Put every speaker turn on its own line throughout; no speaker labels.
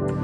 Hello,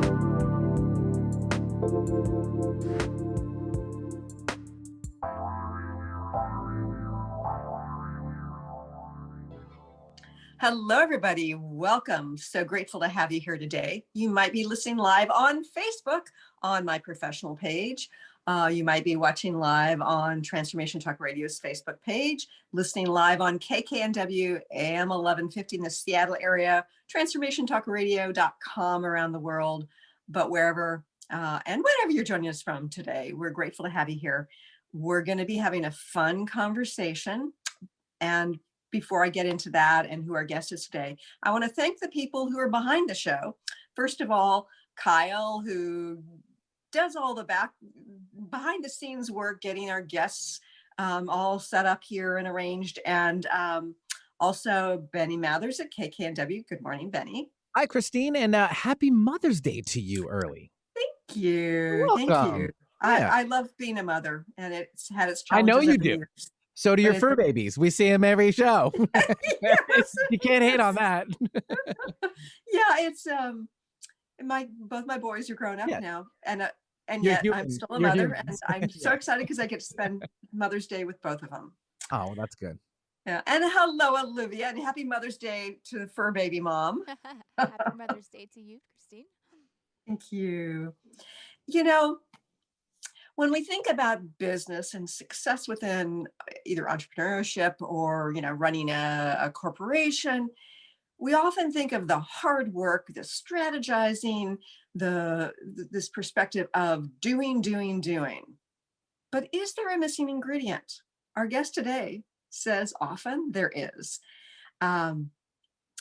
everybody. Welcome. So grateful to have you here today. You might be listening live on Facebook on my professional page. You might be watching live on Transformation Talk Radio's Facebook page, listening live on KKNW AM 1150 in the Seattle area, transformationtalkradio.com around the world, but wherever and whenever you're joining us from today, we're grateful to have you here. We're going to be having a fun conversation. And before I get into that and who our guest is today, I want to thank the people who are behind the show. First of all, Kyle, who does all the behind the scenes work, getting our guests all set up here and arranged. And also Benny Mathers at KKNW. Good morning, Benny.
Hi, Christine, and happy Mother's Day to you early.
Thank you.
Welcome.
Thank you.
Yeah.
I love being a mother, and it's had its
I
challenges.
know you do.
Years.
So do your fur babies. We see them every show.
Yes.
You can't hate on that.
Yeah, it's both my boys are grown up now, and yet human. I'm still a mother, and I'm so excited because I get to spend Mother's Day with both of them.
Oh, that's good.
Yeah, and hello, Olivia, and happy Mother's Day to the fur baby mom.
Happy Mother's Day to you, Christine.
Thank you. You know, when we think about business and success within either entrepreneurship or, running a corporation, we often think of the hard work, the strategizing, this perspective of doing. But is there a missing ingredient? Our guest today says often there is.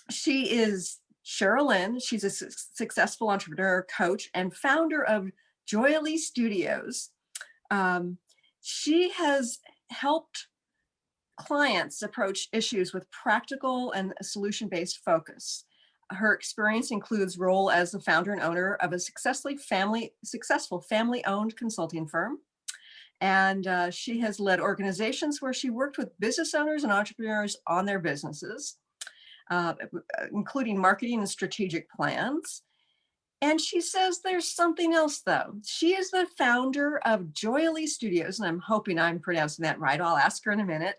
She is Sheryl Lynn. She's a successful entrepreneur, coach, and founder of Joyely Studios. She has helped clients approach issues with practical and solution-based focus. Her experience includes role as the founder and owner of a successful family-owned consulting firm. And she has led organizations where she worked with business owners and entrepreneurs on their businesses, including marketing and strategic plans. And she says there's something else, though. She is the founder of Joyely Studios, and I'm hoping I'm pronouncing that right. I'll ask her in a minute.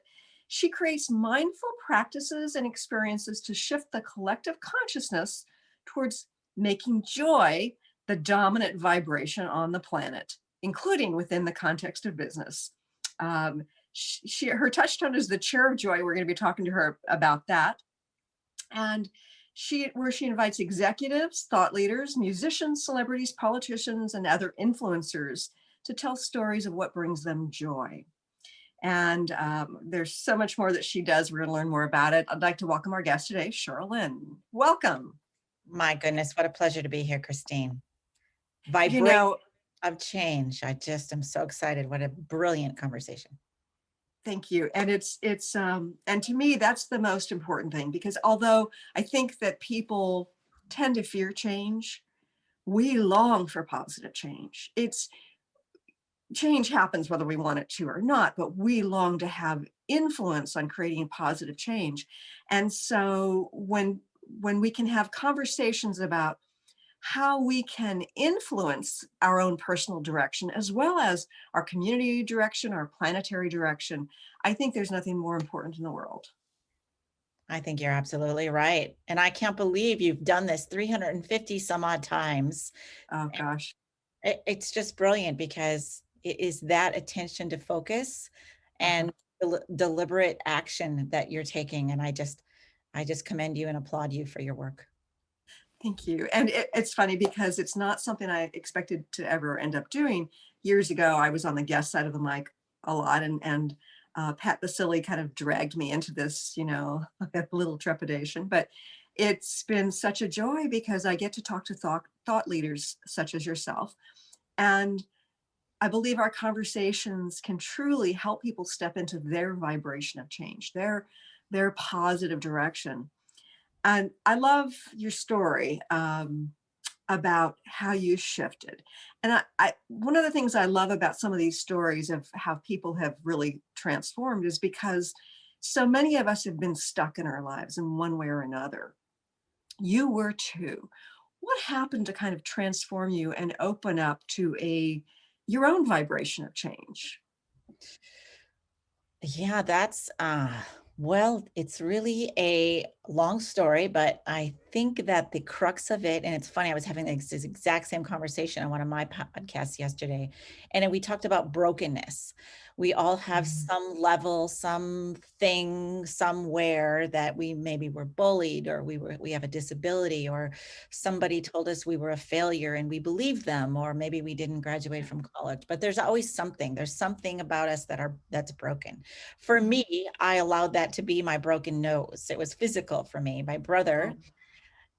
She creates mindful practices and experiences to shift the collective consciousness towards making joy the dominant vibration on the planet, including within the context of business. Her touchstone is the chair of joy. We're going to be talking to her about that. And she invites executives, thought leaders, musicians, celebrities, politicians, and other influencers to tell stories of what brings them joy. And there's so much more that she does. We're going to learn more about it. I'd like to welcome our guest today, Sheryl Lynn. Welcome.
My goodness, what a pleasure to be here, Christine. Vibration of change. I just am so excited. What a brilliant conversation.
Thank you. And and to me, that's the most important thing, because although I think that people tend to fear change, we long for positive change. Change happens whether we want it to or not, but we long to have influence on creating positive change. And so when we can have conversations about how we can influence our own personal direction, as well as our community direction, our planetary direction, I think there's nothing more important in the world.
I think you're absolutely right. And I can't believe you've done this 350 some odd times.
Oh, gosh.
It's just brilliant, because it is that attention to focus and deliberate action that you're taking. And I just commend you and applaud you for your work.
Thank you. And it's funny because it's not something I expected to ever end up doing. Years ago, I was on the guest side of the mic a lot, and Pat Basile kind of dragged me into this, a little trepidation. But it's been such a joy because I get to talk to thought leaders such as yourself. And I believe our conversations can truly help people step into their vibration of change, their positive direction. And I love your story about how you shifted. And one of the things I love about some of these stories of how people have really transformed is because so many of us have been stuck in our lives in one way or another. You were too. what happened to kind of transform you and open up to your own vibration of change?
Yeah, that's well, it's really a long story, but I think that the crux of it, and it's funny, I was having this exact same conversation on one of my podcasts yesterday, and then we talked about brokenness. We all have
Mm.
some level, something, somewhere that we maybe were bullied, or we have a disability, or somebody told us we were a failure and we believed them, or maybe we didn't graduate from college. But there's always something. There's something about us that's broken. For
Mhm.
me, I allowed that to be my broken nose. It was physical for me. My brother
Oh.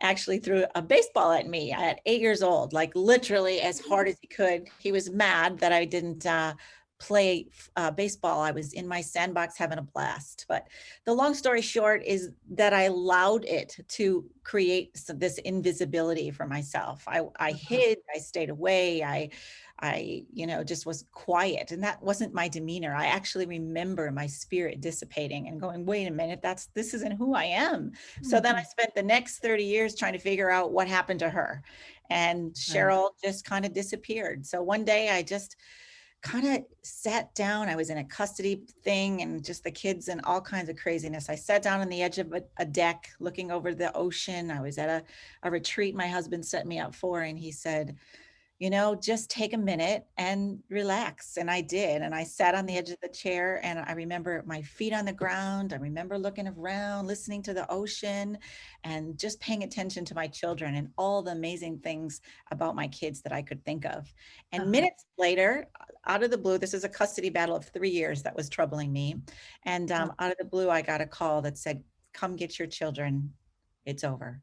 actually threw a baseball at me at 8 years old, like literally as hard as he could. He was mad that I didn't play baseball. I was in my sandbox having a blast. But the long story short is that I allowed it to create this invisibility for myself. I
Uh-huh.
hid, I stayed away, just was quiet, and that wasn't my demeanor. I actually remember my spirit dissipating and going, wait a minute, this isn't who I am. So then I
Mhm.
spent the next 30 years trying to figure out what happened to her. And
Right.
Cheryl just kind of disappeared. So one day I just kind of sat down. I was in a custody thing and just the kids and all kinds of craziness. I sat down on the edge of a deck looking over the ocean. I was at a retreat my husband set me up for, and he said, just take a minute and relax. And I did. And I sat on the edge of the chair, and I remember my feet on the ground. I remember looking around, listening to the ocean, and just paying attention to my children and all the amazing things about my kids that I could think of. And
Uh-huh.
minutes later, out of the blue, this is a custody battle of 3 years that was troubling me. And
Oh.
out of the blue, I got a call that said, come get your children. It's over.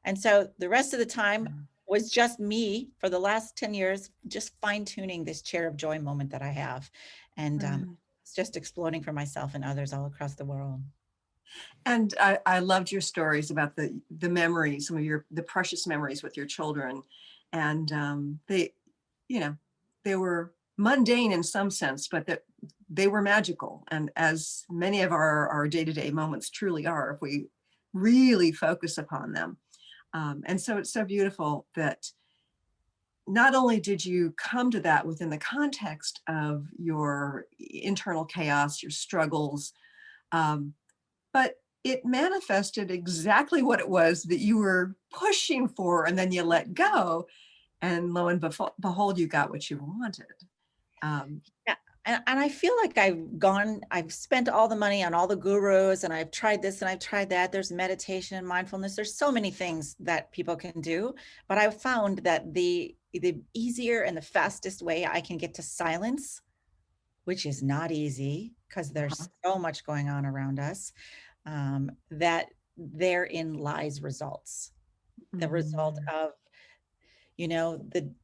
And so the rest of the time, was just me for the last 10 years, just fine tuning this chair of joy moment that I have. And
Right.
it's just exploding for myself and others all across the world.
And I loved your stories about the memories, some of the precious memories with your children, and they, you know, they were mundane in some sense, but that they were magical. And as many of our day-to-day moments truly are, if we really focus upon them. And so it's so beautiful that not only did you come to that within the context of your internal chaos, your struggles, um, but it manifested exactly what it was that you were pushing for, and then you let go, and lo and behold, you got what you wanted. Um,
Yeah. And I feel like I've spent all the money on all the gurus, and I've tried this and I've tried that. There's meditation and mindfulness. There's so many things that people can do. But I've found that the easier and the fastest way I can get to silence, which is not easy because
uh-huh.
there's so much going on around us, that therein lies results. The result
Mm.
of,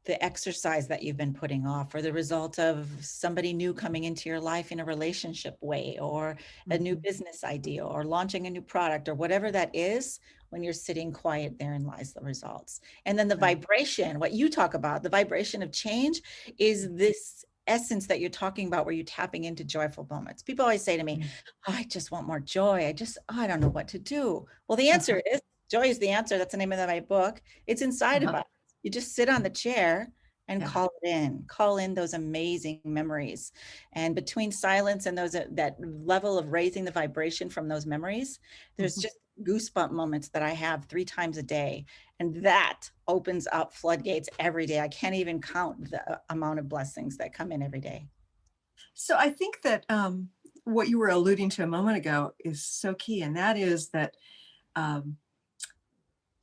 the exercise that you've been putting off, or the result of somebody new coming into your life in a relationship way, or a new
Mhm.
business idea, or launching a new product, or whatever that is. When you're sitting quiet, therein lies the results. And then the
Right.
vibration, what you talk about, the vibration of change, is this essence that you're talking about, where you're tapping into joyful moments. People always say to me,
Mm.
oh, I just want more joy. I don't know what to do. Well, the
Uh-huh.
answer is joy is the answer. That's the name of my book. It's inside of
Uh-huh.
us. You just sit on the chair and
Yeah.
call in those amazing memories. And between silence and that level of raising the vibration from those memories, there's
Mhm.
just goosebump moments that I have 3 times a day. And that opens up floodgates every day. I can't even count the amount of blessings that come in every day.
So I think that what you were alluding to a moment ago is so key, and that is that um,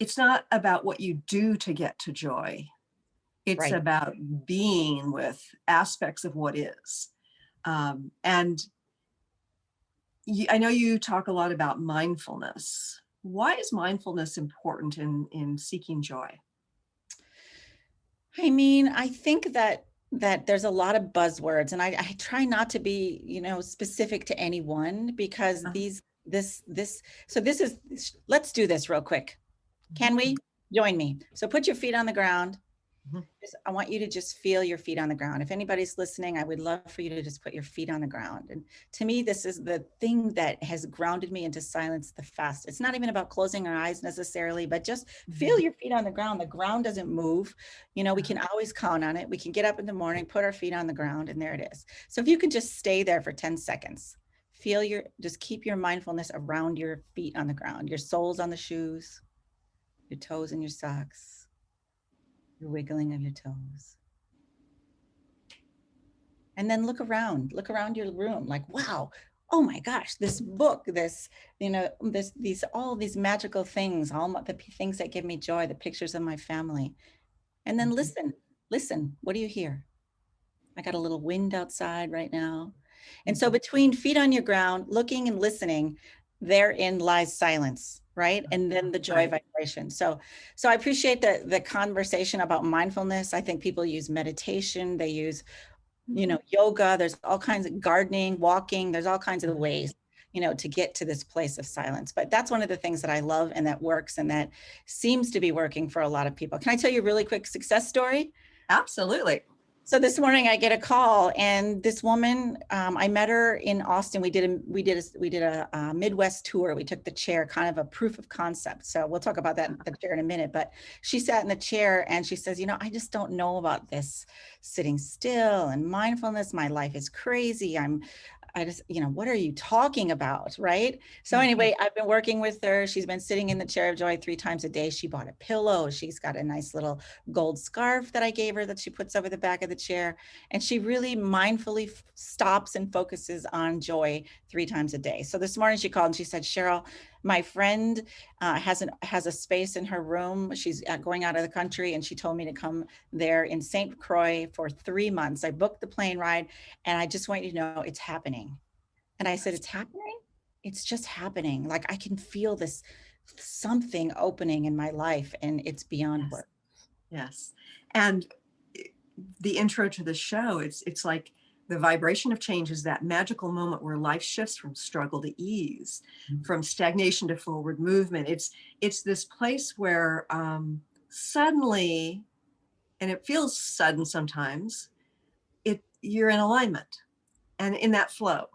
it's not about what you do to get to joy. It's
Right.
about being with aspects of what is. And I know you talk a lot about mindfulness. Why is mindfulness important in seeking joy?
I mean, I think that there's a lot of buzzwords, and I try not to be, specific to any one, because
Uh-huh.
let's do this real quick. Can we? Join me. So put your feet on the ground.
Mhm.
I want you to just feel your feet on the ground. If anybody's listening, I would love for you to just put your feet on the ground. And to me, this is the thing that has grounded me into silence the fastest. It's not even about closing our eyes necessarily, but just feel your feet on the ground. The ground doesn't move. You know, we can always count on it. We can get up in the morning, put our feet on the ground, and there it is. So if you can just stay there for 10 seconds, just keep your mindfulness around your feet on the ground, your soles on the shoes, your toes in your socks, your wiggling of your toes. And then look around your room like, wow, oh my gosh, this book, this, you know, all these magical things, the things that give me joy, the pictures of my family. And then listen, what do you hear? I got a little wind outside right now. And so between feet on your ground, looking and listening, therein lies silence, right? And then the joy vibration. So I appreciate the conversation about mindfulness. I think people use meditation, they use, you know, yoga, there's all kinds of gardening, walking, there's all kinds of ways, you know, to get to this place of silence. But that's one of the things that I love and that works and that seems to be working for a lot of people. Can I tell you a really quick success story?
Absolutely.
So this morning I get a call, and this woman, I met her in Austin. We did a Midwest tour. We took the chair, kind of a proof of concept. So we'll talk about that the chair in a minute. But she sat in the chair and she says, you know, I just don't know about this sitting still and mindfulness. My life is crazy. I just, you know, what are you talking about? Right. So anyway, I've been working with her. She's been sitting in the chair of joy 3 times a day. She bought a pillow. She's got a nice little gold scarf that I gave her that she puts over the back of the chair. And she really mindfully stops and focuses on joy 3 times a day. So this morning she called and she said, Sheryl, my friend has a space in her room. She's going out of the country, and she told me to come there in St. Croix for 3 months. I booked the plane ride, and I just want you to know it's happening. And I said, it's happening? It's just happening. Like I can feel this something opening in my life, and it's beyond work.
Yes. And the intro to the show, it's like the vibration of change is that magical moment where life shifts from struggle to ease, from stagnation to forward movement. It's this place where suddenly, and it feels sudden sometimes, you're in alignment and in that flow,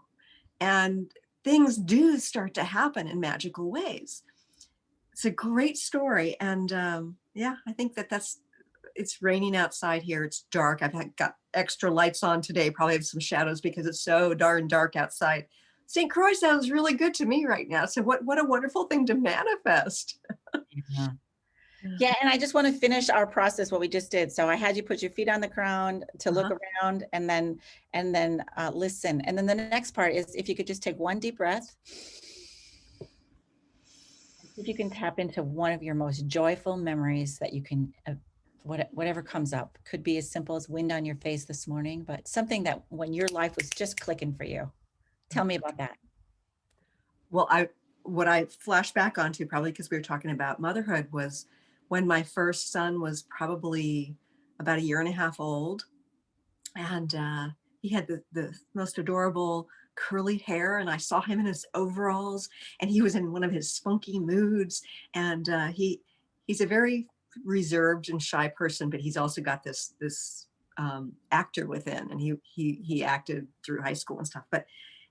and things do start to happen in magical ways. It's a great story, and yeah, I think it's raining outside here. It's dark. Got extra lights on today. Probably have some shadows because it's so darn dark outside. St. Croix sounds really good to me right now. So what a wonderful thing to manifest.
Yeah. Yeah. And I just want to finish our process, what we just did. So I had you put your feet on the ground to look around and then listen. And then the next part is if you could just take one deep breath. If you can tap into one of your most joyful memories that you can, whatever comes up, could be as simple as wind on your face this morning, but something that when your life was just clicking for you. Tell me about that.
Well, what I flash back onto, probably because we were talking about motherhood, was when my first son was probably about 1.5 years old. And he had the most adorable curly hair, and I saw him in his overalls, and he was in one of his spunky moods. And he's a very reserved and shy person, but he's also got this actor within, and he acted through high school and stuff.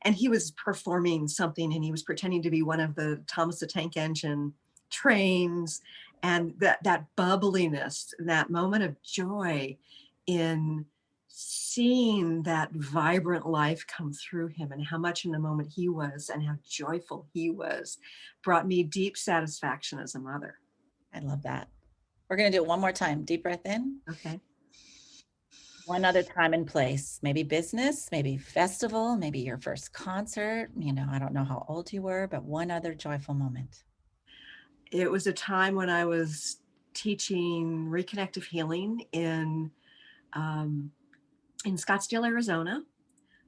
And he was performing something, and he was pretending to be one of the Thomas the Tank Engine trains, and that bubbliness, that moment of joy in seeing that vibrant life come through him, and how much in the moment he was and how joyful he was, brought me deep satisfaction as a mother.
I love that. We're going to do it one more time. Deep breath in.
Okay.
One other time and place, maybe business, maybe festival, maybe your first concert. You know, I don't know how old you were, but one other joyful moment.
It was a time when I was teaching reconnective healing in Scottsdale, Arizona,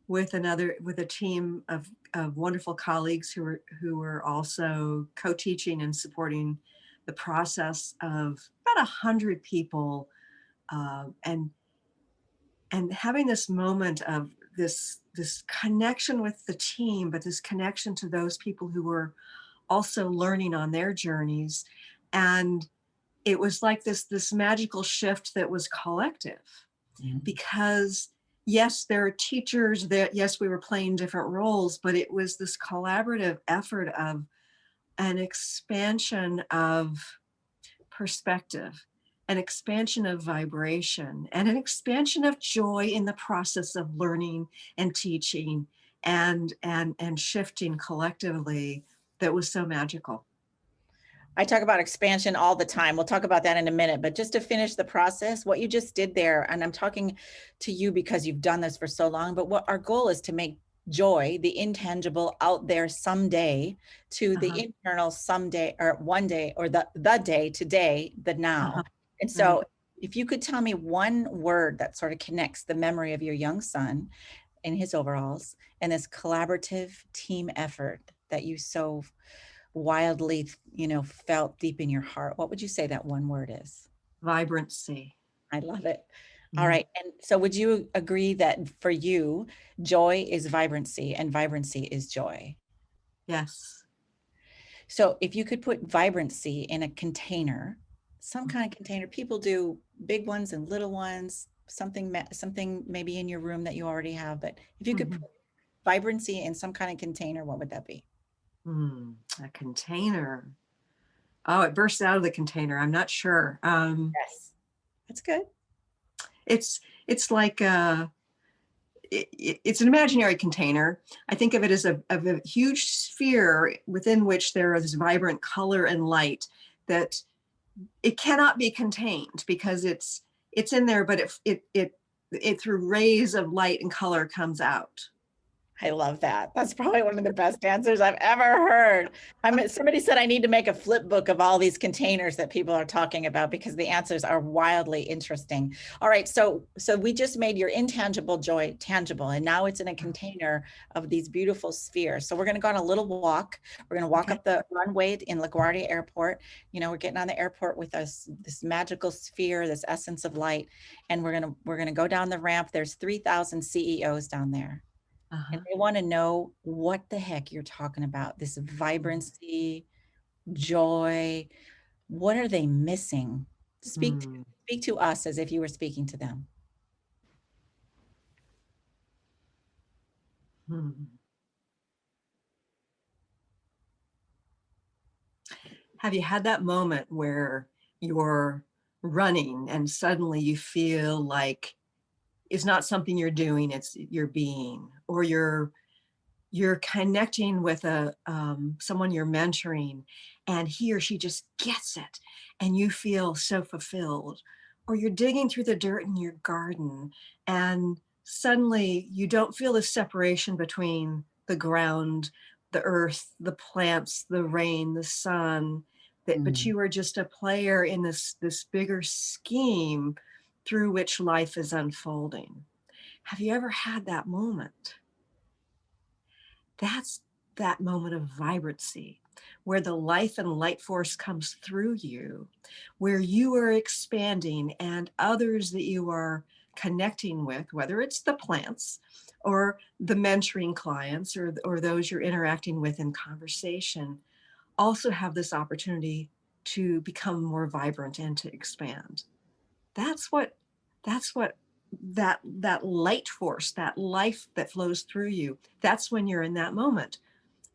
with a team of wonderful colleagues who were also co-teaching and supporting the process of about 100 people, and having this moment of this connection with the team, but this connection to those people who were also learning on their journeys. And it was like this magical shift that was collective, because yes, there are teachers that, yes, we were playing different roles, but it was this collaborative effort of an expansion of perspective, an expansion of vibration, and an expansion of joy in the process of learning and teaching and shifting collectively, that was so magical.
I talk about expansion all the time. We'll talk about that in a minute, but just to finish the process, what you just did there, and I'm talking to you because you've done this for so long, but what our goal is to make joy, the intangible, out there someday, to the internal someday, or one day, or the day, today, the now. And so
Right.
if you could tell me one word that sort of connects the memory of your young son in his overalls and this collaborative team effort that you so wildly, felt deep in your heart, what would you say that one word is?
Vibrancy.
I love it. All right. And so would you agree that for you, joy is vibrancy and vibrancy is joy?
Yes.
So if you could put vibrancy in a container, some kind of container, people do big ones and little ones, something maybe in your room that you already have, but if you could put vibrancy in some kind of container, what would that be?
A container. Oh, it bursts out of the container. I'm not sure.
Yes, that's good.
It's like it's an imaginary container. I think of it as a huge sphere within which there is vibrant color and light, that it cannot be contained because it's in there, but it through rays of light and color comes out.
I love that. That's probably one of the best answers I've ever heard. Somebody said I need to make a flip book of all these containers that people are talking about because the answers are wildly interesting. All right, so we just made your intangible joy tangible, and now it's in a container of these beautiful spheres. So we're going to go on a little walk. We're going to walk up the runway in LaGuardia Airport. We're getting on the airport with us, this magical sphere, this essence of light, and we're going to go down the ramp. There's 3,000 CEOs down there. And they want to know what the heck you're talking about, this vibrancy, joy. What are they missing? Speak to us as if you were speaking to them.
Have you had that moment where you're running and suddenly you feel like it's not something you're doing, it's you're being, or you're connecting with someone you're mentoring, and he or she just gets it and you feel so fulfilled, or you're digging through the dirt in your garden and suddenly you don't feel the separation between the ground, the earth, the plants, the rain, the sun, but you are just a player in this bigger scheme through which life is unfolding. Have you ever had that moment? That's that moment of vibrancy, where the life and light force comes through you, where you are expanding and others that you are connecting with, whether it's the plants or the mentoring clients or those you're interacting with in conversation, also have this opportunity to become more vibrant and to expand. That's what that light force, that life that flows through you, that's when you're in that moment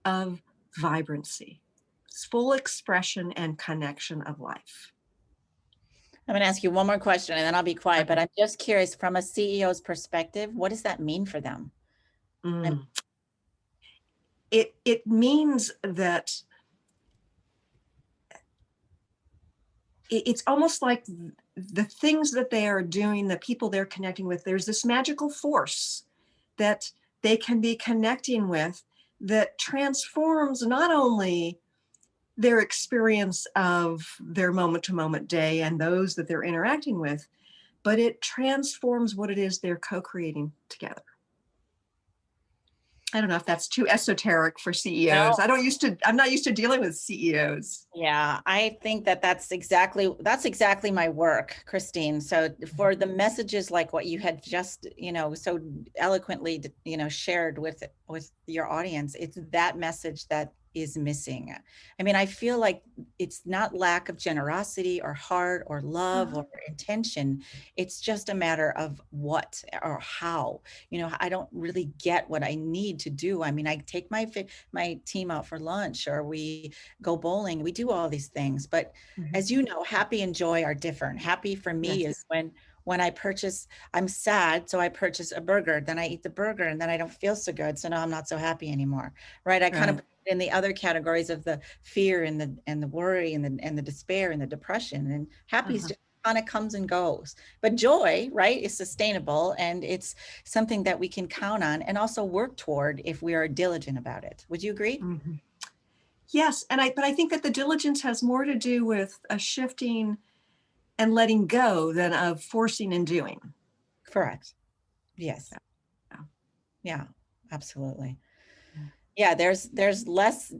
of vibrancy. It's full expression and connection of life.
I'm going to ask you one more question and then I'll be quiet, but I'm just curious, from a CEO's perspective, what does that mean for them?
It means that it's almost like the things that they are doing, the people they're connecting with, there's this magical force that they can be connecting with that transforms not only their experience of their moment-to-moment day and those that they're interacting with, but it transforms what it is they're co-creating together. I don't know if that's too esoteric for CEOs.
No.
I'm not used to dealing with CEOs.
Yeah, I think that's exactly my work, Christine. So for the messages like what you had just, so eloquently, shared with your audience, it's that message that is missing? I mean, I feel like it's not lack of generosity or heart or love or intention. It's just a matter of what or how. You know, I don't really get what I need to do. I mean, I take my team out for lunch, or we go bowling. We do all these things, but as you know, happy and joy are different. Happy for me is when I purchase, I'm sad, so I purchase a burger, then I eat the burger, and then I don't feel so good, so now I'm not so happy anymore, right? I kind of put it in the other categories of the fear and the worry and the despair and the depression, and happy is just kind of comes and goes. But joy, right, is sustainable, and it's something that we can count on and also work toward if we are diligent about it. Would you agree?
Yes, but I think that the diligence has more to do with a shifting and letting go than of forcing and doing.
Correct. Yes.
Yeah.
Yeah, absolutely. Yeah, there's less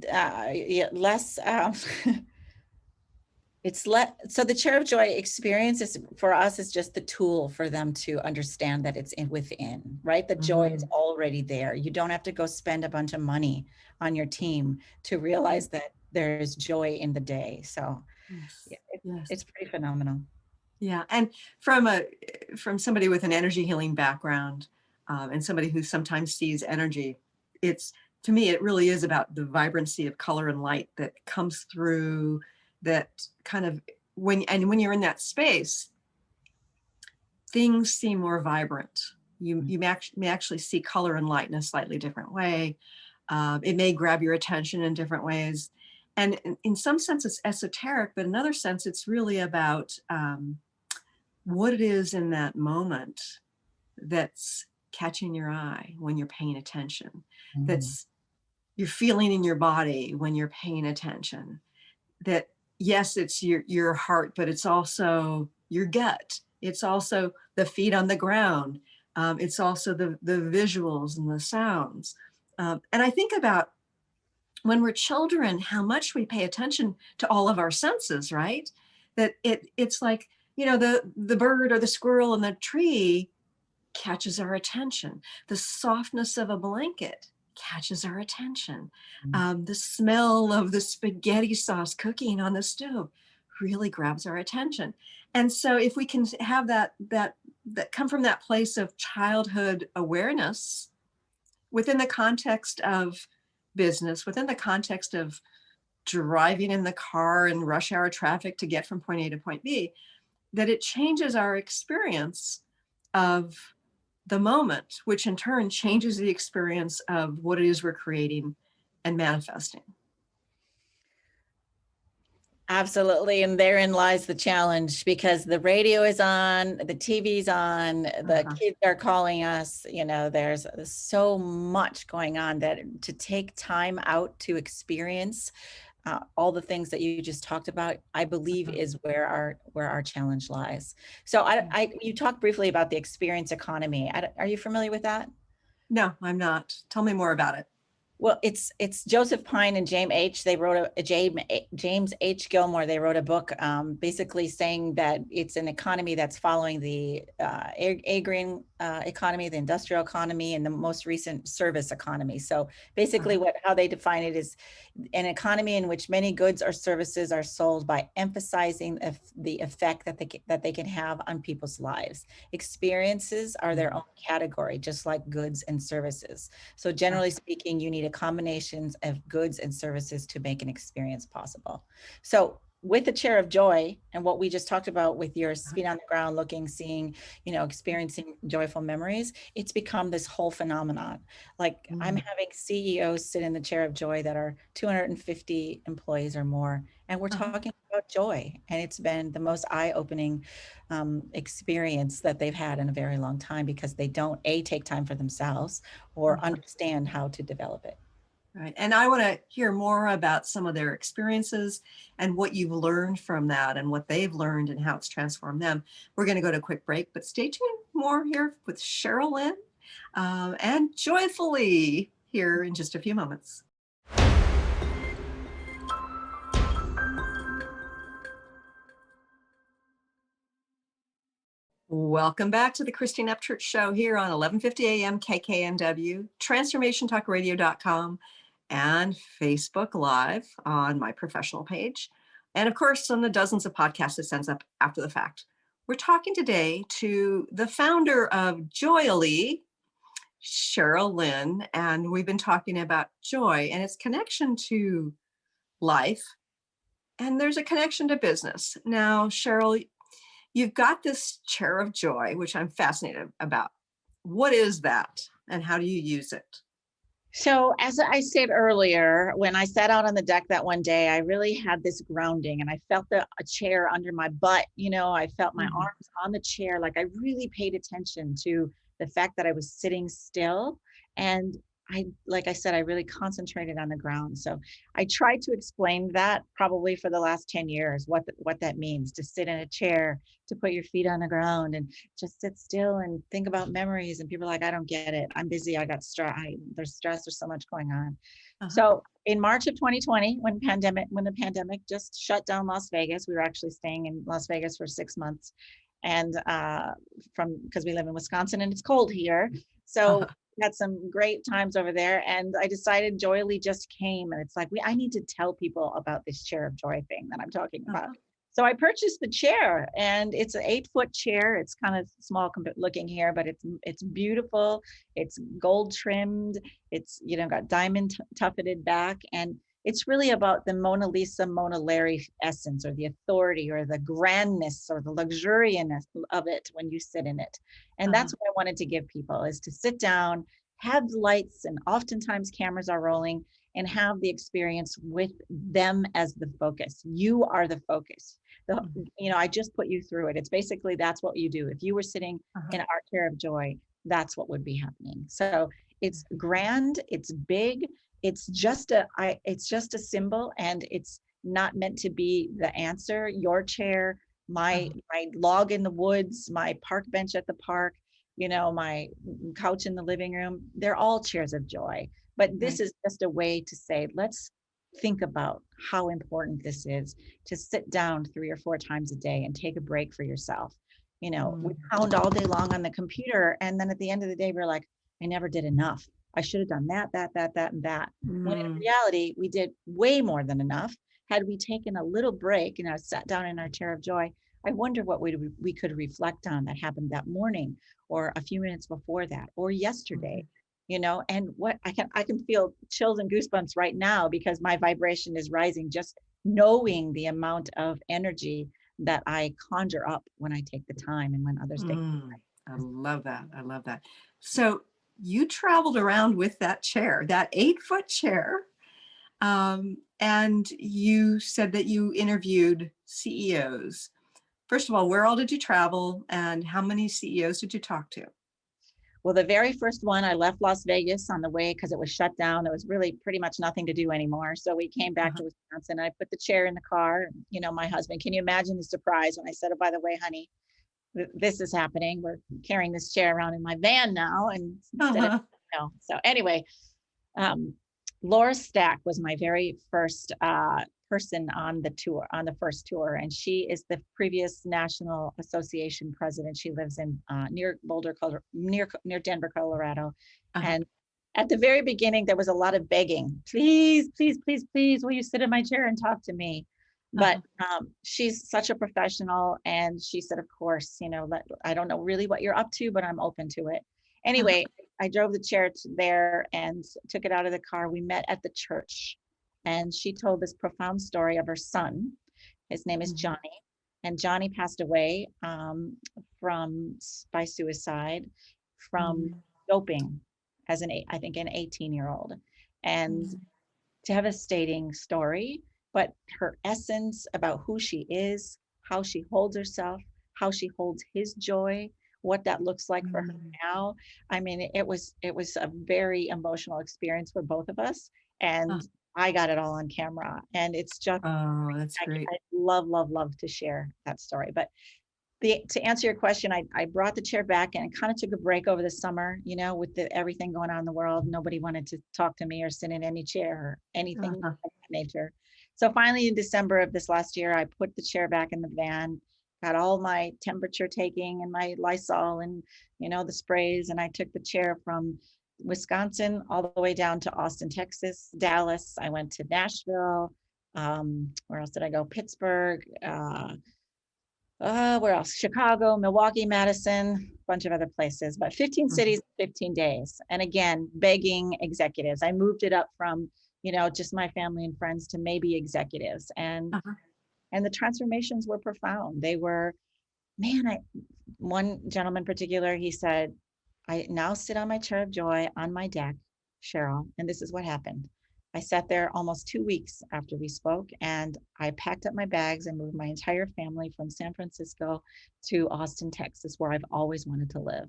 it's so the chair of joy experience is for us is just the tool for them to understand that it's within, right? The joy is already there. You don't have to go spend a bunch of money on your team to realize that there's joy in the day. So it's pretty phenomenal.
Yeah, and from somebody with an energy healing background, and somebody who sometimes sees energy, to me, it really is about the vibrancy of color and light that comes through that kind of when you're in that space, things seem more vibrant. You may actually see color and light in a slightly different way. It may grab your attention in different ways. And in some sense, it's esoteric, but in another sense, it's really about what it is in that moment that's catching your eye when you're paying attention, that's you're feeling in your body when you're paying attention, that yes, it's your heart, but it's also your gut. It's also the feet on the ground. It's also the visuals and the sounds. And I think about when we're children, how much we pay attention to all of our senses, right? That it's like, the bird or the squirrel in the tree catches our attention. The softness of a blanket catches our attention. The smell of the spaghetti sauce cooking on the stove really grabs our attention. And so if we can have that come from that place of childhood awareness within the context of business, within the context of driving in the car in rush hour traffic to get from point A to point B, that it changes our experience of the moment, which in turn changes the experience of what it is we're creating and manifesting.
Absolutely. And therein lies the challenge, because the radio is on, the TV's on, the kids are calling us, there's so much going on that to take time out to experience all the things that you just talked about, I believe is where our challenge lies. So you talked briefly about the experience economy. Are you familiar with that?
No, I'm not. Tell me more about it.
Well, it's Joseph Pine and James H. They wrote James H. Gilmore. They wrote a book basically saying that it's an economy that's following the agrarian economy, the industrial economy, and the most recent service economy. So basically how they define it is an economy in which many goods or services are sold by emphasizing the effect that they can have on people's lives. Experiences are their own category, just like goods and services. So generally speaking, you need a combinations of goods and services to make an experience possible. So with the chair of joy and what we just talked about with your feet on the ground, looking, seeing, experiencing joyful memories, it's become this whole phenomenon. Like I'm having CEOs sit in the chair of joy that are 250 employees or more. And we're talking about joy. And it's been the most eye-opening experience that they've had in a very long time, because they don't take time for themselves or understand how to develop it.
Right. And I want to hear more about some of their experiences and what you've learned from that and what they've learned and how it's transformed them. We're going to go to a quick break, but stay tuned. More here with Sheryl Lynn and Joyfully here in just a few moments. Welcome back to the Christine Upchurch Show here on 1150 AM KKNW, transformationtalkradio.com, and Facebook Live on my professional page. And of course, on the dozens of podcasts it sends up after the fact. We're talking today to the founder of Joyely, Sheryl Lynn, and we've been talking about joy and its connection to life. And there's a connection to business. Now, Sheryl, you've got this chair of joy, which I'm fascinated about. What is that and how do you use it?
So, as I said earlier, when I sat out on the deck that one day, I really had this grounding and I felt a chair under my butt. I felt my
Mhm.
arms on the chair. Like I really paid attention to the fact that I was sitting still. And like I said, I really concentrated on the ground. So I tried to explain that probably for the last 10 years, what that means to sit in a chair, to put your feet on the ground and just sit still and think about memories. And people are like, I don't get it. I'm busy. I got stress. There's stress. There's so much going on.
Uh-huh.
So in March of 2020, when the pandemic just shut down Las Vegas, we were actually staying in Las Vegas for 6 months, and because we live in Wisconsin and it's cold here, so
Uh-huh.
we had some great times over there. And I decided Joyly just came, and it's like I need to tell people about this chair of joy thing that I'm talking about.
Uh-huh.
So I purchased the chair, and it's an 8-foot chair. It's kind of small looking here, but it's beautiful. It's gold trimmed. It's got diamond tufted back, and it's really about the Mona Lisa, Mona Larry essence, or the authority, or the grandness, or the luxuriance of it when you sit in it. And
Uh-huh.
that's what I wanted to give people, is to sit down, have lights, and oftentimes cameras are rolling, and have the experience with them as the focus. You are the focus.
Mhm.
I just put you through it. It's basically, that's what you do. If you were sitting
Uh-huh.
in our chair of joy, that's what would be happening. So it's grand, it's big, it's just a symbol, and it's not meant to be the answer. Your chair, my
Uh-huh.
my log in the woods, my park bench at the park, my couch in the living room, they're all chairs of joy. But this
Right.
is just a way to say, let's think about how important this is, to sit down 3 or 4 times a day and take a break for yourself. We
Mm.
pound all day long on the computer, and then at the end of the day, we're like, I never did enough. I should have done that, and that. When in
Mm.
reality, we did way more than enough. Had we taken a little break, sat down in our chair of joy, I wonder what we could reflect on that happened that morning, or a few minutes before that, or yesterday.
Mhm.
And what I can feel chills and goosebumps right now, because my vibration is rising, just knowing the amount of energy that I conjure up when I take the time, and when others take.
Mm. I love that. I love that. So you traveled around with that chair, that 8-foot chair, and you said that you interviewed CEOs. First of all, where all did you travel and how many CEOs did you talk to?
Well, the very first one, I left Las Vegas on the way because it was shut down. There was really pretty much nothing to do anymore. So we came back
Uh-huh.
to Wisconsin. I put the chair in the car. My husband, can you imagine the surprise when I said, oh, by the way, honey, this is happening. We're carrying this chair around in my van now. And instead of,
Uh-huh.
so anyway, um, Laura Stack was my very first person on the first tour, and she is the previous National Association president. She lives in near Boulder, near Denver, Colorado.
Uh-huh.
And at the very beginning, there was a lot of begging. Please, please, please, please, will you sit in my chair and talk to me? But
Uh-huh.
she's such a professional, and she said, of course, I don't know really what you're up to, but I'm open to it.
Uh-huh.
Anyway, I drove the chair to there and took it out of the car. We met at the church, and she told this profound story of her son. His name is
Mhm.
Johnny, and Johnny passed away by suicide from
Mhm.
doping as I think an 18-year-old, and
Mhm.
devastating story. But her essence about who she is, how she holds herself, how she holds his joy, what that looks like for her
Mhm.
now. I mean, it was a very emotional experience for both of us,
Uh,
and I got it all on camera, and it's just
Oh, that's great.
I love, love, love to share that story. But to answer your question, I brought the chair back and kind of took a break over the summer, with everything going on in the world. Nobody wanted to talk to me or sit in any chair or anything
Uh-huh.
of that nature. So finally, in December of this last year, I put the chair back in the van, got all my temperature taking and my Lysol and, the sprays. And I took the chair from Wisconsin, all the way down to Austin, Texas, Dallas. I went to Nashville. Where else did I go? Pittsburgh. Where else? Chicago, Milwaukee, Madison, a bunch of other places, but 15 cities, 15 days. And again, begging executives. I moved it up from, just my family and friends to maybe executives. And the transformations were profound. They were, one gentleman in particular, he said, I now sit on my chair of joy on my deck, Sheryl, and this is what happened. I sat there almost 2 weeks after we spoke, and I packed up my bags and moved my entire family from San Francisco to Austin, Texas, where I've always wanted to live.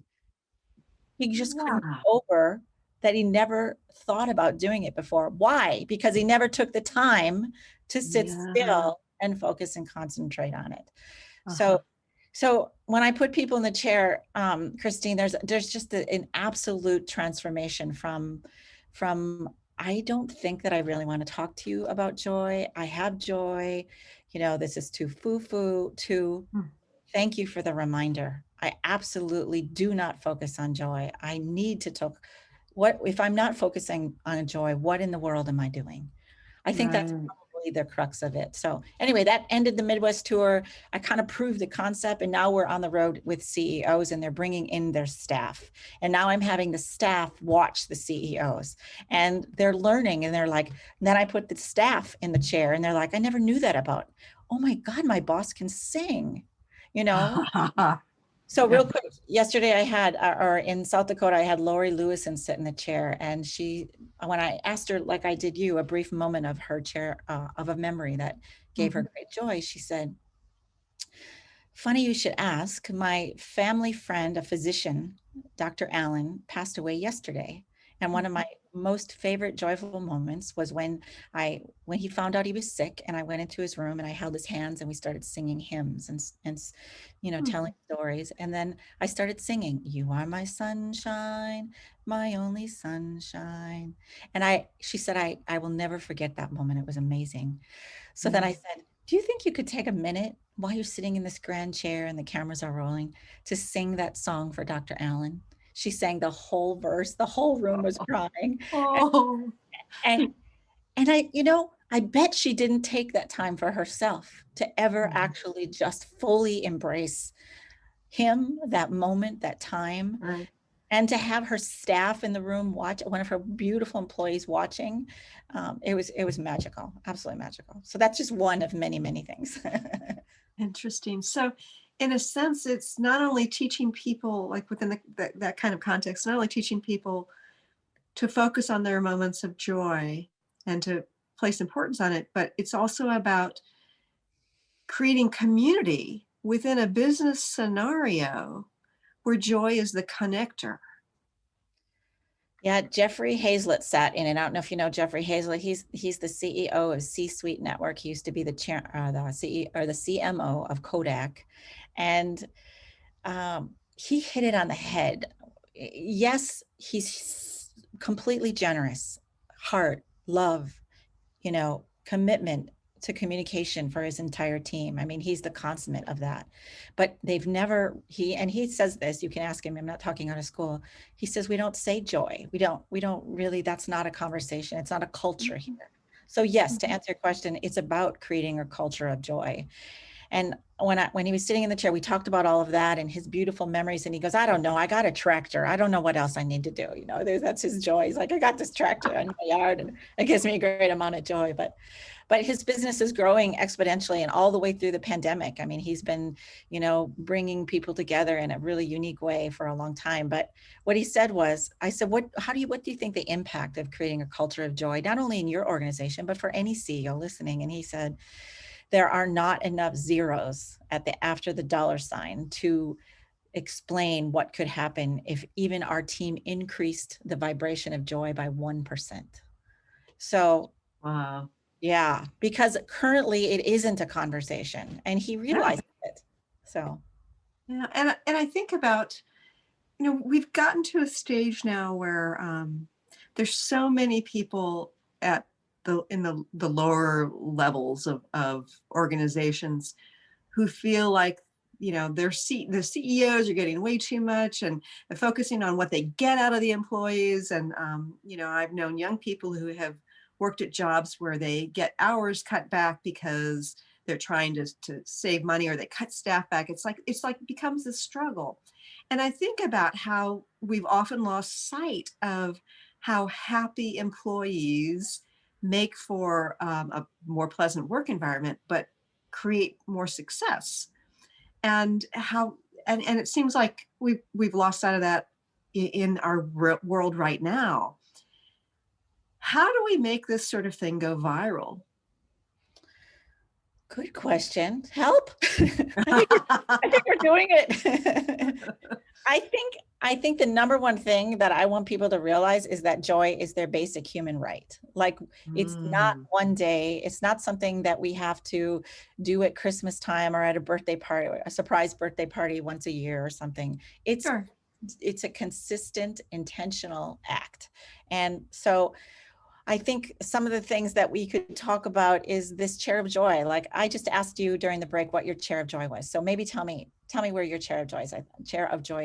He just couldn't get over that he never thought about doing it before. Why? Because he never took the time to sit still and focus and concentrate on it. So when I put people in the chair, Christine, there's just an absolute transformation from I don't think that I really want to talk to you about joy. I have joy. This is too foo-foo, to thank you for the reminder. I absolutely do not focus on joy. I need to talk. What if I'm not focusing on joy? What in the world am I doing? I think that's probably the crux of it. So anyway, that ended the Midwest tour. I kind of proved the concept, and now we're on the road with CEOs, and they're bringing in their staff. And now I'm having the staff watch the CEOs, and they're learning, and they're like, and then I put the staff in the chair, and they're like, I never knew that about, oh my God, my boss can sing, So real quick, yesterday I had, or in South Dakota, I had Lori Lewison sit in the chair, and when I asked her, like I did you, a brief moment of her chair, of a memory that gave her great joy, she said, funny you should ask, my family friend, a physician, Dr. Allen, passed away yesterday. And one of my most favorite joyful moments was when he found out he was sick, and I went into his room and I held his hands and we started singing hymns and telling stories. And then I started singing, you are my sunshine, my only sunshine. And she said, I will never forget that moment. It was amazing. So then I said, do you think you could take a minute while you're sitting in this grand chair and the cameras are rolling to sing that song for Dr. Allen? She sang the whole verse. The whole room was crying. And I bet she didn't take that time for herself to ever actually just fully embrace him, that moment, that time. And to have her staff in the room watch, one of her beautiful employees watching, it was magical, absolutely magical. So that's just one of many, many things.
Interesting. So in a sense, it's not only teaching people, like within that kind of context, not only teaching people to focus on their moments of joy and to place importance on it, but it's also about creating community within a business scenario where joy is the connector.
Yeah, Jeffrey Hazlett sat in, and I don't know if you know Jeffrey Hazlett. He's the CEO of C-Suite Network. He used to be the CEO or the CMO of Kodak, and he hit it on the head. Yes, he's completely generous, heart, love, commitment to communication for his entire team. I mean, he's the consummate of that. But he says this, you can ask him, I'm not talking out of school. He says, we don't say joy. We don't really, that's not a conversation. It's not a culture here. So yes, to answer your question, it's about creating a culture of joy. And when he was sitting in the chair, we talked about all of that and his beautiful memories. And he goes, I don't know, I got a tractor. I don't know what else I need to do. That's his joy. He's like, I got this tractor in my yard, and it gives me a great amount of joy. But his business is growing exponentially, and all the way through the pandemic. I mean, he's been, bringing people together in a really unique way for a long time. But what he said was, I said, what do you think the impact of creating a culture of joy, not only in your organization, but for any CEO listening? And he said, there are not enough zeros after the dollar sign to explain what could happen if even our team increased the vibration of joy by 1%. So,
Wow.
Yeah, because currently it isn't a conversation, and he realized it. So,
yeah, and I think about, we've gotten to a stage now where there's so many people in the lower levels of organizations who feel like the CEOs are getting way too much and focusing on what they get out of the employees. And, I've known young people who have worked at jobs where they get hours cut back because they're trying to save money, or they cut staff back. It's like it becomes a struggle. And I think about how we've often lost sight of how happy employees make for a more pleasant work environment, but create more success. And and it seems like we've lost sight of that in our world right now. How do we make this sort of thing go viral?
Good question. Help. I think we're doing it. I think the number one thing that I want people to realize is that joy is their basic human right. Like, it's not one day. It's not something that we have to do at Christmas time or at a birthday party, a surprise birthday party once a year or something.
Sure.
It's a consistent, intentional act. And so I think some of the things that we could talk about is this chair of joy. Like, I just asked you during the break what your chair of joy was. So maybe tell me where your chair of joy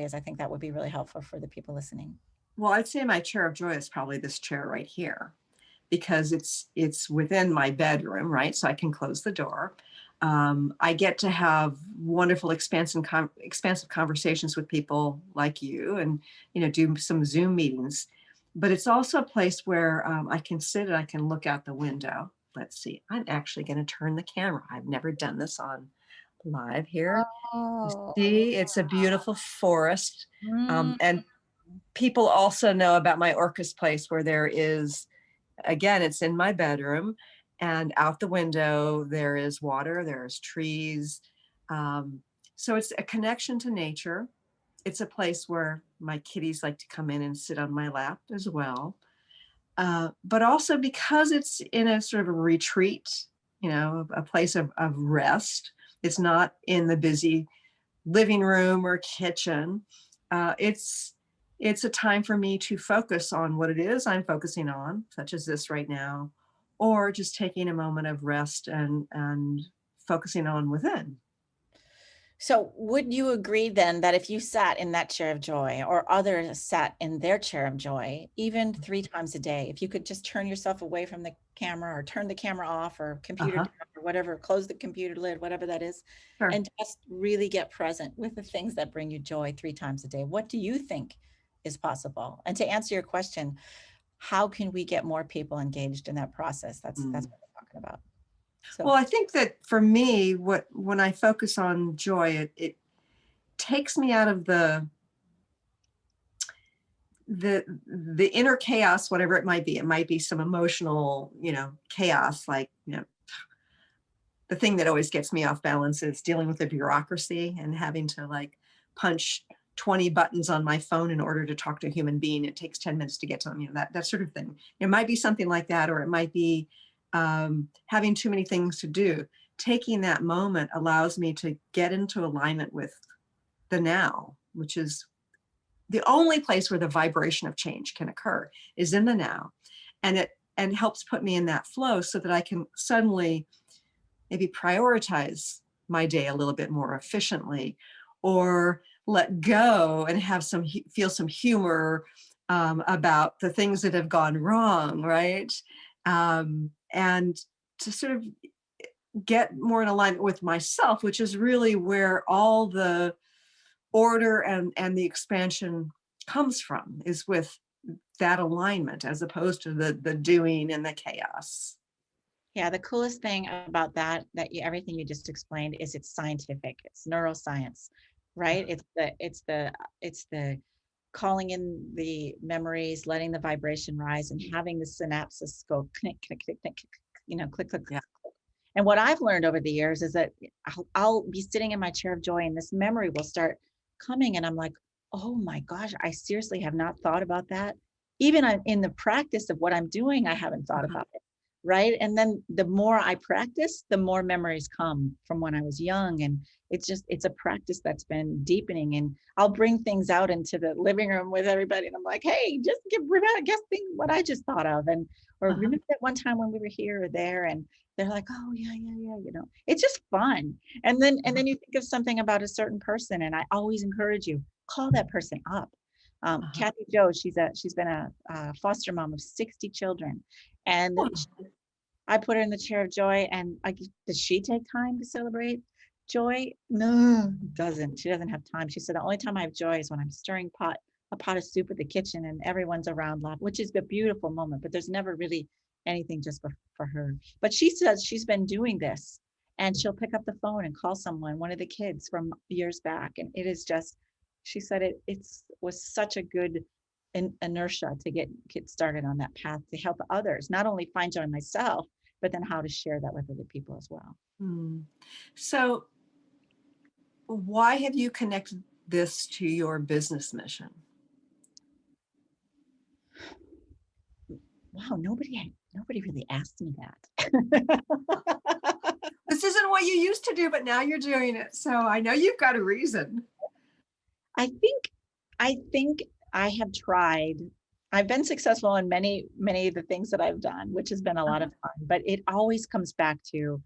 is. I think that would be really helpful for the people listening.
Well, I'd say my chair of joy is probably this chair right here, because it's within my bedroom, right? So I can close the door. I get to have wonderful, expansive conversations with people like you, and do some Zoom meetings. But it's also a place where I can sit and I can look out the window. Let's see, I'm actually going to turn the camera. I've never done this on live here.
Oh,
See, it's a beautiful forest. And people also know about my Orcas place, where there is, again, it's in my bedroom, and out the window, there is water, there's trees. So it's a connection to nature. It's a place where my kitties like to come in and sit on my lap as well. But also because it's in a sort of a retreat, a place of rest. It's not in the busy living room or kitchen. It's a time for me to focus on what it is I'm focusing on, such as this right now, or just taking a moment of rest and focusing on within.
So would you agree then that if you sat in that chair of joy, or others sat in their chair of joy, even 3 times a day, if you could just turn yourself away from the camera, or turn the camera off, or computer down, or whatever, close the computer lid, whatever that is,
Sure.
and just really get present with the things that bring you joy 3 times a day, what do you think is possible? And to answer your question, how can we get more people engaged in that process? That's what we're talking about. So.
Well, I think that for me, when I focus on joy, it takes me out of the inner chaos, whatever it might be. It might be some emotional, chaos, like, the thing that always gets me off balance is dealing with the bureaucracy and having to like punch 20 buttons on my phone in order to talk to a human being. It takes 10 minutes to get to them, that sort of thing. It might be something like that, or it might be having too many things to do. Taking that moment allows me to get into alignment with the now, which is the only place where the vibration of change can occur, is in the now. And it helps put me in that flow so that I can suddenly maybe prioritize my day a little bit more efficiently, or let go and have feel some humor about the things that have gone wrong, right? And to sort of get more in alignment with myself, which is really where all the order and the expansion comes from, is with that alignment, as opposed to the doing and the chaos.
Yeah, the coolest thing about everything you just explained is it's scientific. It's neuroscience, right? It's the calling in the memories, letting the vibration rise, and having the synapses go click, click, click, click, click, click,
Yeah.
click. And what I've learned over the years is that I'll be sitting in my chair of joy, and this memory will start coming, and I'm like, oh my gosh, I seriously have not thought about that. Even in the practice of what I'm doing, I haven't thought about it. Right. And then the more I practice, the more memories come from when I was young. And it's a practice that's been deepening. And I'll bring things out into the living room with everybody. And I'm like, hey, guess what I just thought of. Or remember that one time when we were here or there. And they're like, oh yeah, yeah, yeah, it's just fun. And then you think of something about a certain person, and I always encourage you, call that person up.
Uh-huh.
Kathy Joe, she's been a foster mom of 60 children, and
Wow.
I put her in the chair of joy, and does she take time to celebrate joy? No, doesn't. She doesn't have time. She said the only time I have joy is when I'm stirring a pot of soup at the kitchen and everyone's around laughing, which is a beautiful moment, but there's never really anything just for her. But she says she's been doing this, and she'll pick up the phone and call someone, one of the kids from years back. And it is just, she said it was such a good inertia to get started on that path to help others, not only find joy myself, but then how to share that with other people as well.
Hmm. So why have you connected this to your business mission?
Wow, nobody really asked me that.
This isn't what you used to do, but now you're doing it. So I know you've got a reason.
I think I have tried. I've been successful in many of the things that I've done, which has been a lot of fun, but it always comes back to,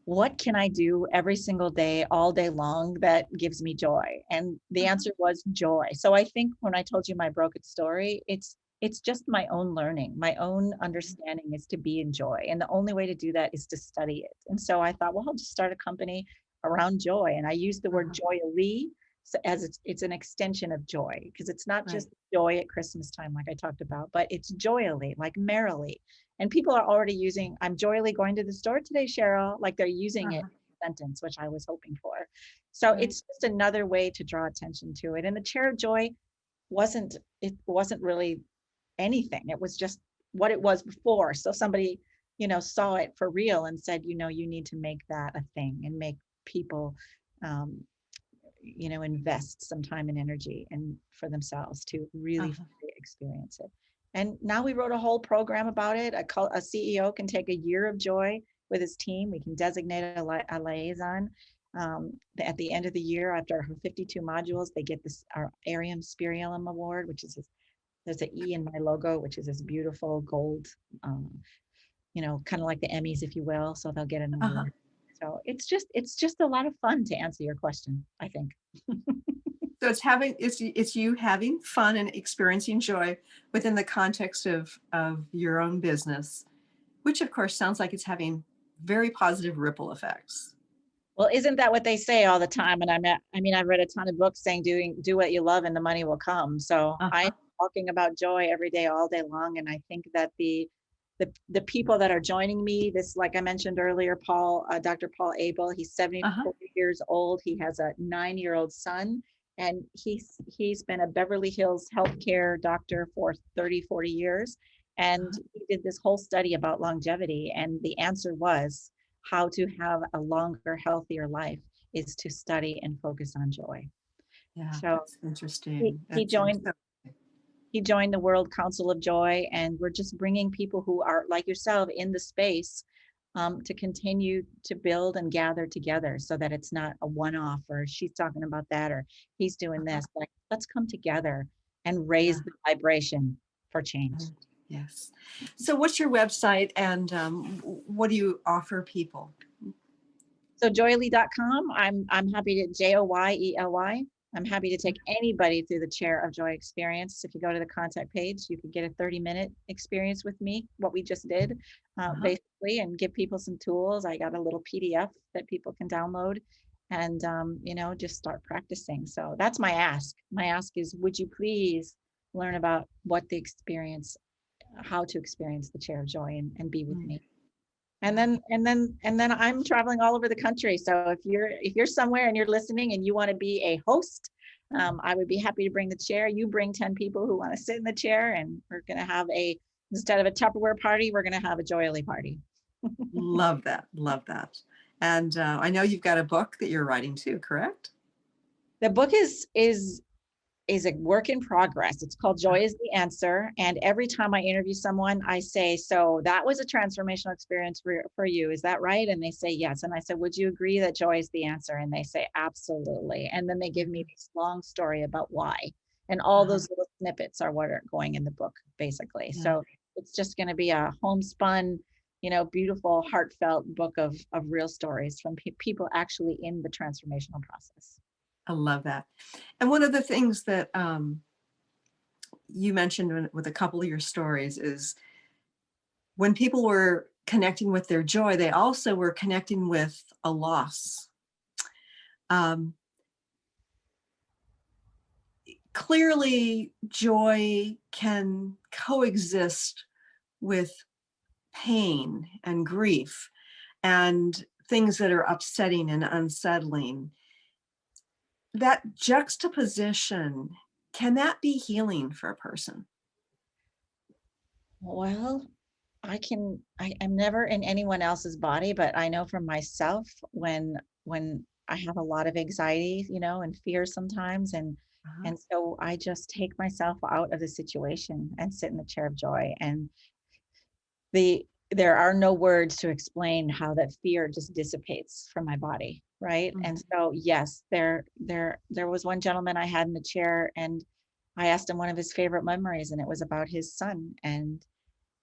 what can I do every single day, all day long, that gives me joy? And the answer was joy. So I think when I told you my broken story, it's just my own learning, my own understanding is to be in joy. And the only way to do that is to study it. And so I thought, well, I'll just start a company around joy. And I use the word joyily, so as it's an extension of joy, because it's not just joy at Christmas time, like I talked about, but it's joyily, like merrily. And people are already using, I'm joyily going to the store today, Sheryl, like they're using it in a sentence, which I was hoping for. So it's just another way to draw attention to it. And the chair of joy wasn't really anything. It was just what it was before. So somebody, saw it for real and said, you need to make that a thing and make people, invest some time and energy and for themselves to really fully experience it. And now we wrote a whole program about it. A CEO can take a year of joy with his team. We can designate a liaison. At the end of the year, after our 52 modules, they get our Arium Spiriellum Award, which is there's an E in my logo, which is this beautiful gold, kind of like the Emmys, if you will. So they'll get an award. So it's just a lot of fun, to answer your question, I think.
So it's you having fun and experiencing joy within the context of your own business, which of course sounds like it's having very positive ripple effects.
Well, isn't that what they say all the time? And I've read a ton of books saying do what you love and the money will come. So I'm talking about joy every day, all day long. And I think that the people that are joining me, this, like I mentioned earlier, Dr. Paul Abel, he's 74 years old. He has a 9-year-old son, and he's been a Beverly Hills healthcare doctor for 30, 40 years. And he did this whole study about longevity. And the answer was, how to have a longer, healthier life is to study and focus on joy.
Yeah,
so
that's interesting.
He joined the World Council of Joy, and we're just bringing people who are like yourself in the space to continue to build and gather together, so that it's not a one-off, or she's talking about that, or he's doing this. Like, let's come together and raise the vibration for change.
Yes. So what's your website, and what do you offer people?
So joyely.com, I'm happy to, Joyely. I'm happy to take anybody through the Chair of Joy experience. If you go to the contact page, you can get a 30-minute experience with me, what we just did, basically, and give people some tools. I got a little PDF that people can download and, just start practicing. So that's my ask. My ask is, would you please learn about how to experience the Chair of Joy and be with me. And then I'm traveling all over the country. So if you're somewhere and you're listening and you want to be a host, I would be happy to bring the chair. You bring 10 people who want to sit in the chair, and we're going to have instead of a Tupperware party, we're going to have a Joyily party.
Love that. Love that. And I know you've got a book that you're writing too, correct?
The book is a work in progress. It's called Joy is the Answer. And every time I interview someone, I say, so that was a transformational experience for you. Is that right? And they say, yes. And I said, would you agree that joy is the answer? And they say, absolutely. And then they give me this long story about why. And all those little snippets are what are going in the book, basically. So it's just going to be a homespun beautiful, heartfelt book of real stories from people actually in the transformational process.
I love that. And one of the things that you mentioned with a couple of your stories is when people were connecting with their joy, they also were connecting with a loss. Um, Clearly, joy can coexist with pain and grief and things that are upsetting and unsettling. That juxtaposition, can that be healing for a person?
Well, I'm never in anyone else's body, but I know from myself when I have a lot of anxiety, and fear sometimes, and
Uh-huh.
and so I just take myself out of the situation and sit in the chair of joy. And there are no words to explain how that fear just dissipates from my body, right? And
Mhm.
so yes, there was one gentleman I had in the chair, and I asked him one of his favorite memories, and it was about his son. And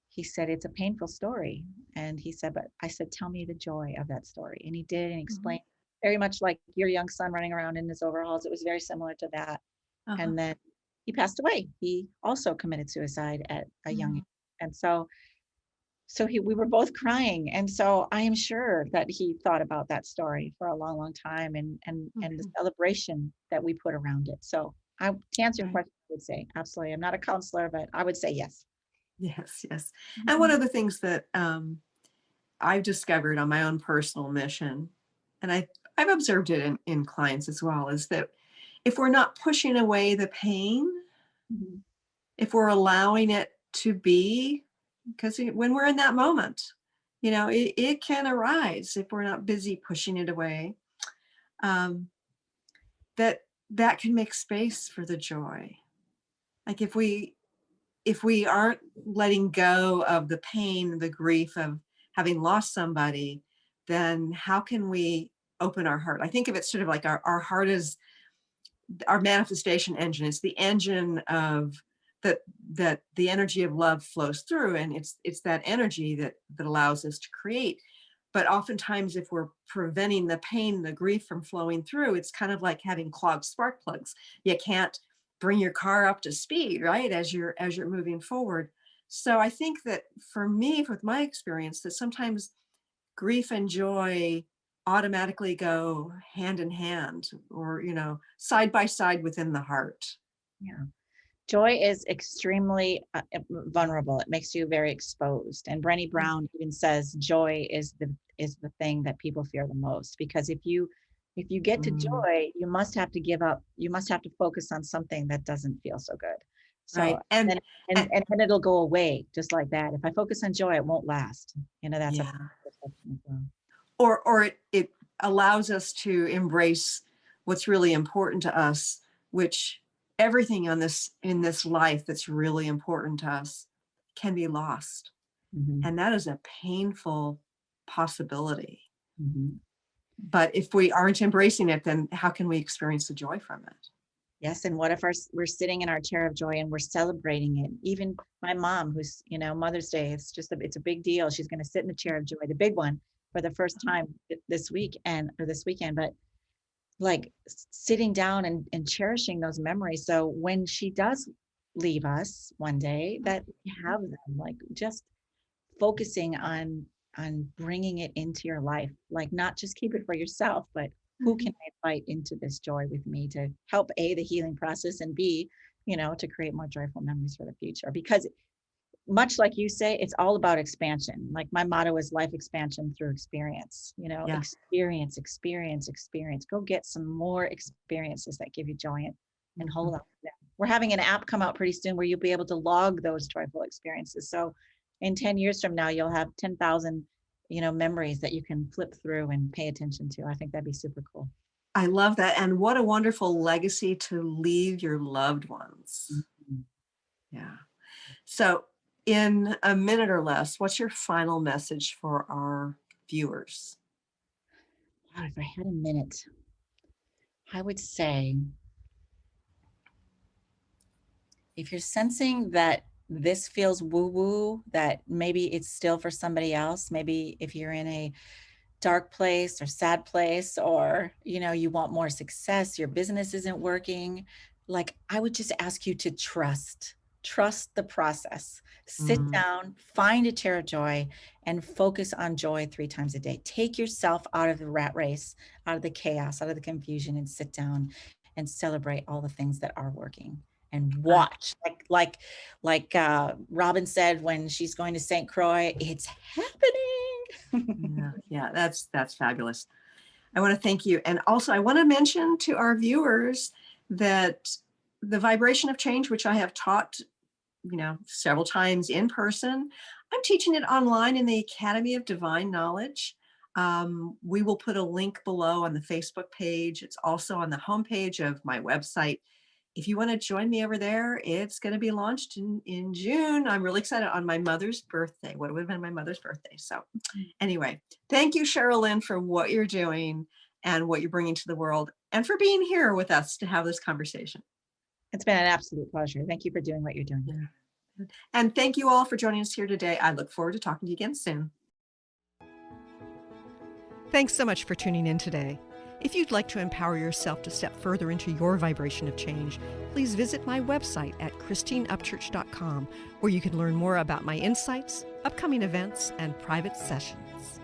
he said, it's a painful story. And he said, but I said, tell me the joy of that story. And he did, and
Mhm.
explained very much like your young son running around in his overalls. It was very similar to that.
Uh-huh.
And then he passed away. He also committed suicide at a young age.
Mm.
And we were both crying. And so I am sure that he thought about that story for a long, long time, and the
Mhm.
celebration that we put around it. So to answer your
Right.
question, I would say absolutely. I'm not a counselor, but I would say yes.
Yes, yes. And one
Mhm.
of the things that I've discovered on my own personal mission, and I've observed it in clients as well, is that if we're not pushing away the pain,
Mhm.
if we're allowing it to be, because when we're in that moment, it can arise if we're not busy pushing it away, um, that that can make space for the joy. Like if we aren't letting go of the pain, the grief of having lost somebody, then how can we open our heart? I think of it sort of like our heart is our manifestation engine. It's the engine of that the energy of love flows through, and it's that energy that allows us to create. But oftentimes, if we're preventing the pain, the grief from flowing through, it's kind of like having clogged spark plugs. You can't bring your car up to speed, right, as you're moving forward. So I think that for me, with my experience, that sometimes grief and joy automatically go hand in hand, or side by side within the heart.
Yeah. Joy is extremely vulnerable. It makes you very exposed. And Brené
Yeah.
Brown even says joy is the thing that people fear the most, because if you get to
Mm,
joy, you must have to give up. You must have to focus on something that doesn't feel so good. So
right. and
then and
and
and then it'll go away just like that. If I focus on joy, it won't last. That's a
yeah,
perception as well.
or it allows us to embrace what's really important to us, which everything on this in this life that's really important to us can be lost,
Mhm,
and that is a painful possibility.
mhm.
But if we aren't embracing it, then how can we experience the joy from it?
Yes, and what if we're sitting in our chair of joy and we're celebrating it? Even my mom, who's, Mother's Day, it's a big deal. She's going to sit in the chair of joy, the big one, for the first time this week or this weekend. But like sitting down and cherishing those memories. So when she does leave us one day, that we have them, like just focusing on bringing it into your life, like not just keep it for yourself, but who
Mhm.
can I invite into this joy with me to help the healing process, and b, to create more joyful memories for the future. Because much like you say, it's all about expansion. Like my motto is life expansion through experience.
Yeah.
Experience, experience, experience. Go get some more experiences that give you joy, and hold
Mhm.
on to them. We're having an app come out pretty soon where you'll be able to log those joyful experiences. So in 10 years from now, you'll have 10,000, memories that you can flip through and pay attention to. I think that'd be super cool.
I love that. And what a wonderful legacy to leave your loved ones.
Mhm.
Yeah. So, in a minute or less, what's your final message for our viewers?
Wow, if I had a minute, I would say if you're sensing that this feels woo-woo, that maybe it's still for somebody else. Maybe if you're in a dark place or sad place, or, you know, you want more success, your business isn't working, like, I would just ask you to trust the process. Sit
Mm.
down, find a chair of joy, and focus on joy 3 times a day. Take yourself out of the rat race, out of the chaos, out of the confusion, and sit down and celebrate all the things that are working. And watch, Robin said when she's going to St. Croix, it's happening.
Yeah, that's fabulous. I want to thank you. And also I want to mention to our viewers that the vibration of change, which I have taught, several times in person, I'm teaching it online in the Academy of Divine Knowledge. We will put a link below on the Facebook page. It's also on the homepage of my website. If you want to join me over there, it's going to be launched in June. I'm really excited, on my mother's birthday. What would have been my mother's birthday. So anyway, thank you, Sheryl Lynn, for what you're doing and what you're bringing to the world, and for being here with us to have this conversation.
It's been an absolute pleasure. Thank you for doing what you're doing.
Yeah. And thank you all for joining us here today. I look forward to talking to you again soon.
Thanks so much for tuning in today. If you'd like to empower yourself to step further into your vibration of change, please visit my website at christineupchurch.com, where you can learn more about my insights, upcoming events, and private sessions.